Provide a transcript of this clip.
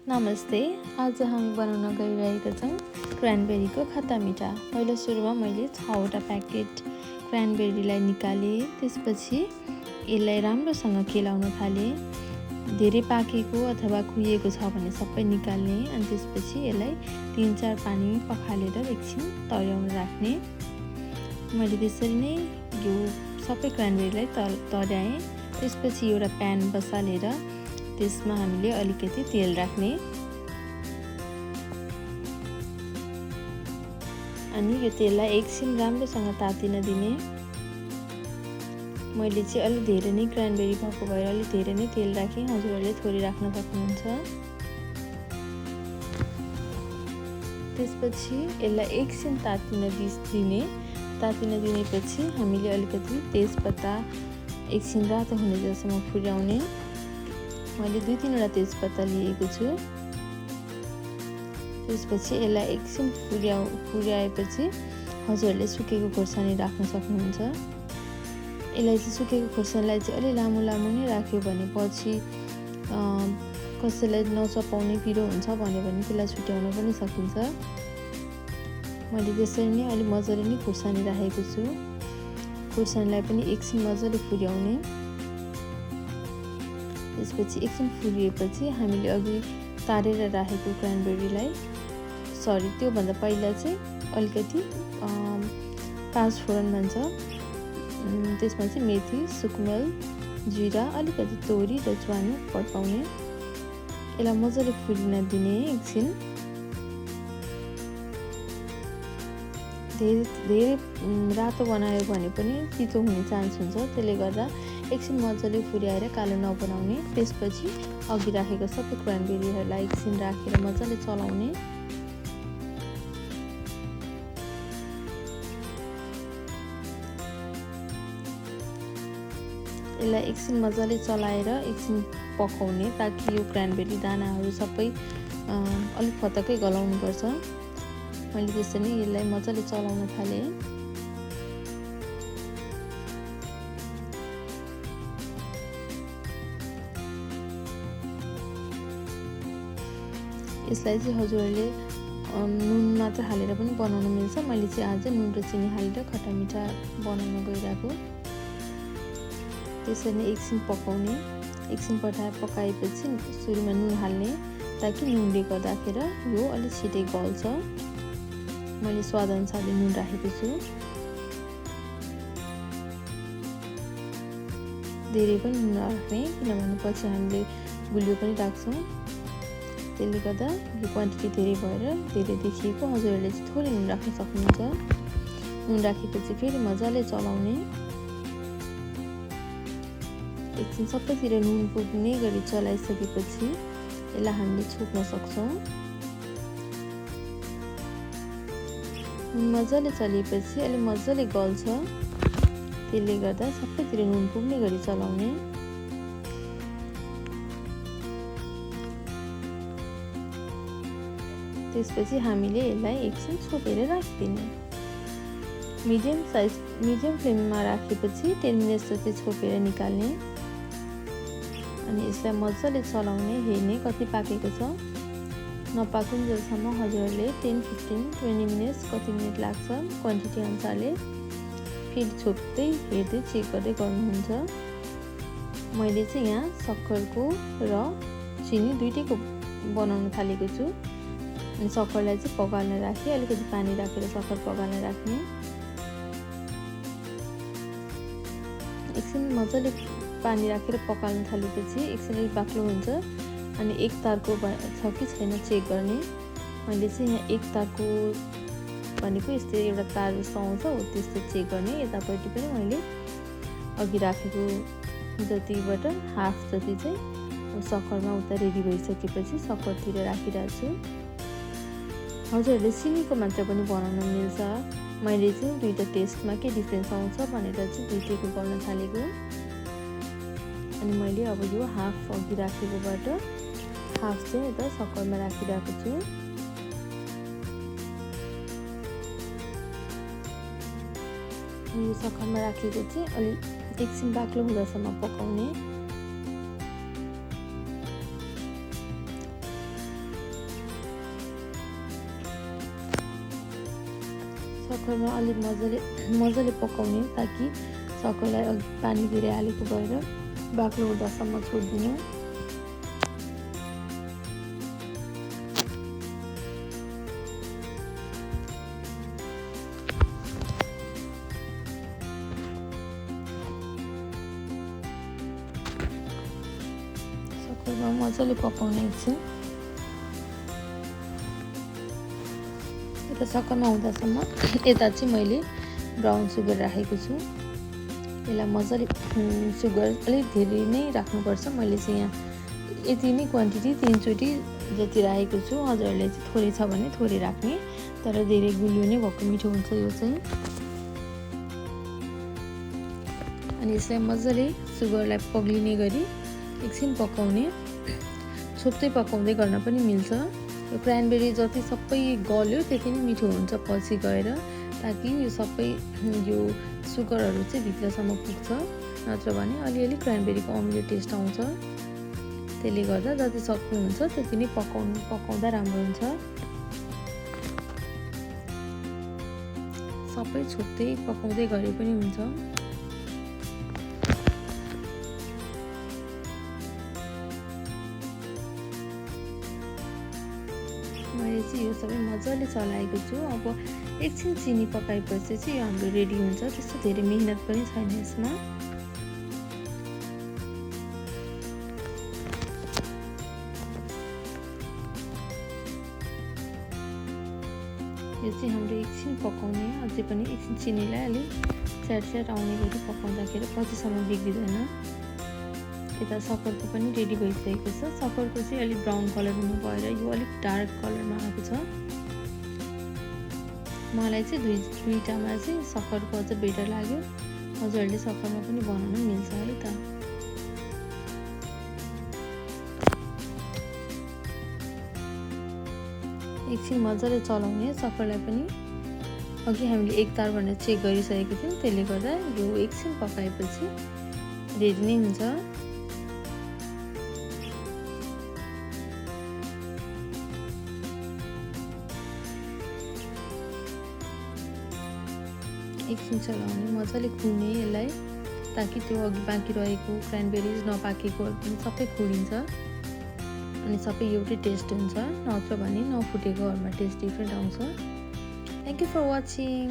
नमस्ते। आज हामी बनाउन गइरहेका छौँ क्रानबेरीको खट्टा मिठा। पहिलो सुरुमा मैले 6वटा प्याकेट क्रानबेरीलाई निकालेँ। त्यसपछि यसलाई राम्रोसँग केलाउन थालेँ। धेरै पाकेको अथवा कुहिएको छ भने सबै निकाल्ने अनि त्यसपछि यसलाई 3-4 पानी पखालेर एकछिन तर्याउन राख्ने। मैले त्यसरी नै यो सबै क्रानबेरीलाई तर्याएँ। त्यसपछि एउटा प्यान बसालेर त्यसमा हामीले अलिकति तेल राख्ने अनि यो तेललाई एकछिन राम्रोसँग तातिन दिने। मैले चाहिँ अलि धेरै नै क्रानबेरी भएको भएर अलि धेरै नै तेल राखेँ। हजुरहरूले थोरै राख्न सक्नुहुन्छ। त्यसपछि यसलाई एकछिन तातिन दिनेपछि हामीले अलिकति तेजपत्ता एकछिन रातो हुने जसम्म फुर्याउने। मैले 2-3 वटा तेजपत्ता लिएको छु। त्यसपछि यसलाई एकछिन फुर्याएपछि हजुरहरूले सुकेको खोर्सानी राख्न सक्नुहुन्छ। यसलाई चाहिँ सुकेको खोर्सानीलाई चाहिँ अलि लामो नै राख्यो भने पछि कसैलाई नचपाउने पिरो हुन्छ भन्यो भने त्यसलाई छुट्याउन पनि सकिन्छ। मैले त्यसरी नै अलि मजाले नै खोर्सानी राखेको छु। खोर्सानीलाई पनि एकछिन मजाले फुर्याउने। त्यसपछि एकछिन फुरिएपछि हामीले अघि तारेर राखेको क्रानबेरीलाई त्योभन्दा पहिला चाहिँ अलिकति 5 फोरन भन्छ। त्यसमा चाहिँ मेथी, सुकमेल, जिरा, अलिकति तोरी र ज्वानो पड्काउने। यसलाई मजाले फुलिन दिने एकछिन। धेरै रातो बनायो भने पनि तितो हुने चान्स हुन्छ। त्यसले गर्दा एकछिन मजाले फुर्याएर कालो नबनाउने। त्यसपछि अघि राखेको सबै क्रानबेरीहरूलाई एकछिन राखेर मजाले चलाउने। यसलाई एकछिन मजाले चलाएर एकछिन पकाउने ताकि यो क्रानबेरी दानाहरू सबै अलिक फतक्कै गलाउनुपर्छ। मैले त्यसरी नै यसलाई मजाले चलाउन थालेँ। यसलाई चाहिँ हजुरहरूले नुन मात्र हालेर पनि बनाउन मिल्छ। मैले चाहिँ आज नुन र चिनी हालेर खट्टा मिठा बनाउन गइरहेको। त्यसरी नै एकछिन पकाउने। एकछिन पकाएपछि सुरुमा नुन हाल्ने ताकि नुनले गर्दाखेरि यो अलिक छिटै गल्छ। मैले स्वादअनुसारले नुन राखेको छु। धेरै पनि नुन राख्ने किनभने पछि हामीले गुलियो पनि राख्छौँ। त्यसले गर्दा यो क्वान्टिटी धेरै भएर धेरै देखिएको। हजुरहरूले चाहिँ थोरै नुन राख्न सक्नुहुन्छ। नुन राखेपछि फेरि मजाले चलाउने। एकछिन सबैतिर नुन पुग्ने गरी चलाइसकेपछि यसलाई हामीले छोप्न सक्छौँ। मजाले चलाएपछि अलि मजाले गल्छ। त्यसले गर्दा सबैतिर नुन पुग्ने गरी चलाउने। त्यसपछि हामीले यसलाई एकछिन छोपेर राखिदिने। मिडियम फ्लेममा राखेपछि 10 मिनट जति छोपेर निकाल्ने अनि यसलाई मजाले चलाउने। हेर्ने कति पाकेको छ। नपाकुन्जेलसम्म हजुरहरूले 10-15-20 मिनट कति मिनट लाग्छ क्वान्टिटी अनुसारले फेरि छोप्दै हेर्दै चेक गर्दै गर्नुहुन्छ। मैले चाहिँ यहाँ सक्खरको र चिनी दुईटैको बनाउन थालेको छु। अनि सक्खरलाई चाहिँ पगाल्न राखेँ। अलिकति पानी राखेर सक्खर पगाल्न राख्ने। एकछिन मजाले पानी राखेर पकाल्न थालेपछि एकछिन अलिक बाक्लो हुन्छ अनि एक तारको छ कि छैन चेक गर्ने। मैले चाहिँ यहाँ एक तारको भनेको यस्तै एउटा तार जस्तो आउँछ हो त्यस्तो चेक गर्ने। यतापट्टि पनि मैले अघि राखेको जतिबाट हाफ जति चाहिँ सक्खरमा उता रेडी भइसकेपछि सक्खरतिर राखिरहेको छु। हजुरहरूले सिनीको मात्र पनि बनाउन मिल्छ। मैले चाहिँ दुईवटा टेस्टमा के डिफ्रेन्स आउँछ भनेर चाहिँ दुईटैको गर्न थालेको। अनि मैले अब यो हाफ अघि राखेकोबाट हाफ चाहिँ यता सक्खरमा राखिरहेको छु। यो सक्खरमा राखेको चाहिँ अलि एकछिन बाक्लो हुँदासम्म पकाउने। सक्खरमा अलिक मजाले पकाउने ताकि सक्खरलाई अघि पानी धेरै हालेको भएर बाक्लो हुँदासम्म छोड्दिनु। सक्खरमा मजाले पकाउने एकछिन। यता सक्खरमा हुँदासम्म यता चाहिँ मैले ब्राउन सुगर राखेको छु। यसलाई मजाले सुगर अलिक धेरै नै राख्नुपर्छ। मैले चाहिँ यहाँ यति नै क्वान्टिटी 3 चोटि जति राखेको छु। हजुरहरूले चाहिँ थोरै छ भने थोरै राख्ने, तर धेरै गुलियो नै भएको मिठो हुन्छ यो चाहिँ। अनि यसलाई मजाले सुगरलाई पग्लिने गरी एकछिन पकाउने। छोप्दै पकाउँदै गर्न पनि मिल्छ। यो क्रानबेरी जति सबै गल्यो त्यति नै मिठो हुन्छ पछि गएर, ताकि यो सबै यो सुगरहरू चाहिँ भित्रसम्म पुग्छ। नत्र भने अलिअलि क्रानबेरीको अमिलो टेस्ट आउँछ। त्यसले गर्दा जति सक्नुहुन्छ त्यति नै पकाउँदा राम्रो हुन्छ। सबै छोप्दै पकाउँदै गरे पनि हुन्छ। मैले चाहिँ यो सबै मजाले चलाएको छु। अब एकछिन चिनी पकाएपछि चाहिँ यो हाम्रो रेडी हुन्छ। त्यस्तो धेरै मेहनत पनि छैन यसमा। यो चाहिँ हाम्रो एकछिन पकाउने, अझै पनि एकछिन चिनीलाई अलिक स्याट आउने गरी पकाउँदाखेरि पछिसम्म बिग्रिँदैन। यता सक्खरको पनि रेडी भइसकेको छ। सक्खरको चाहिँ अलिक ब्राउन कलर हुनु भएर यो अलिक डार्क कलरमा आएको छ। मलाई चाहिँ दुईटामा चाहिँ सक्खरको अझ बेटर लाग्यो। हजुरहरूले सक्खरमा पनि बनाउन मिल्छ है त। एकछिन मजाले चलाउने। सक्खरलाई पनि अघि हामीले 1 तार भनेर चेक गरिसकेको थियौँ, त्यसले गर्दा यो एकछिन पकाएपछि रेडी नै हुन्छ। एकछिन चलाउने, मजाले खुल्ने यसलाई, ताकि त्यो अघि बाँकी रहेको क्रानबेरिज नपाकेकोहरू पनि सबै खुलिन्छ अनि सबै एउटै टेस्ट हुन्छ। नत्र भने नफुटेकोहरूमा टेस्ट डिफ्रेन्ट आउँछ। Thank you for watching.